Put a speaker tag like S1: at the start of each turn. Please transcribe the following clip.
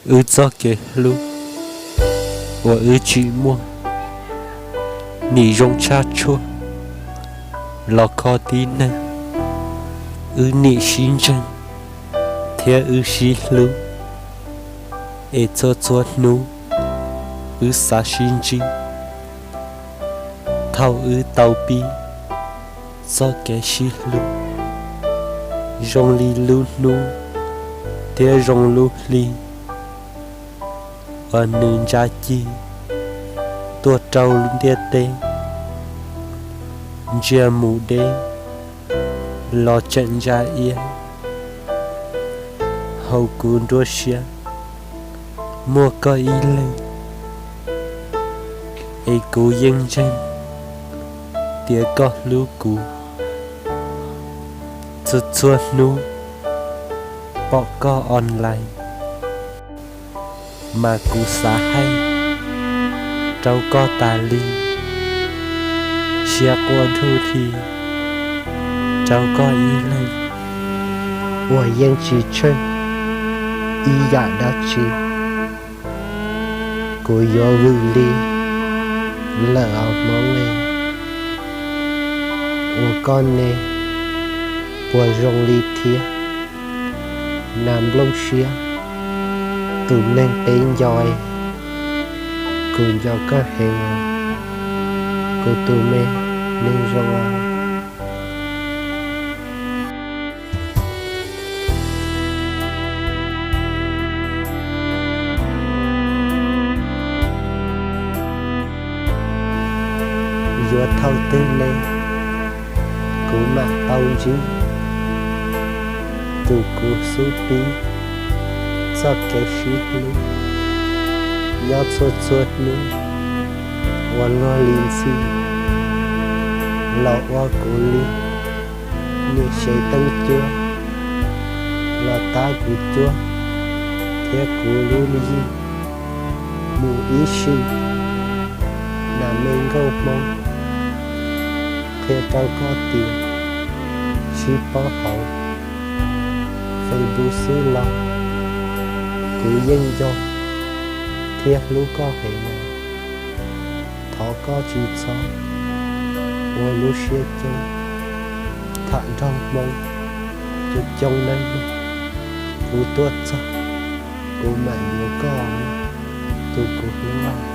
S1: cho cái lu và chỉ mua nỉ rong cha chua lò khó tí nè nỉ xin chân thế xí lu cho nu sa xin chi thao tàu pi cho cái xí lu rong li lu nu thế rong lu li và nương cha chi tua trâu luôn tia tê chia mù đê lo trận ra ia hầu cuốn đua xia mua coi y lên ấy cố dân chân tia có lưu cũ chuột nu bỏ co online mà cú xá hay trâu có tà ly xia qua thu thì trâu có ý lên
S2: 我应只称一呀的只，我要努力，了忙嘞，我讲呢，我用力贴，南龙些，tu nên bên giỏi, cô giỏi có hình, cô tu mê nên rồi. Vừa thâu tư lên cú mà tao chứ từ cú số pi cho cái shit luôn nhớ chuột nữa và lo liền xì lọ qua cú li như sẽ tăng chúa là ta cú chúa thế cú luôn gì mù ý xì là mình không mong thế tao có tiền chỉ bỏ hậu phải bù xứ lo cứ dân do thế lũ có hệ nào thọ có chỉ xó và lũ xe châu thản trong mong cho trong đây cú tuột cho cú mạnh nhiều con tôi cú hướng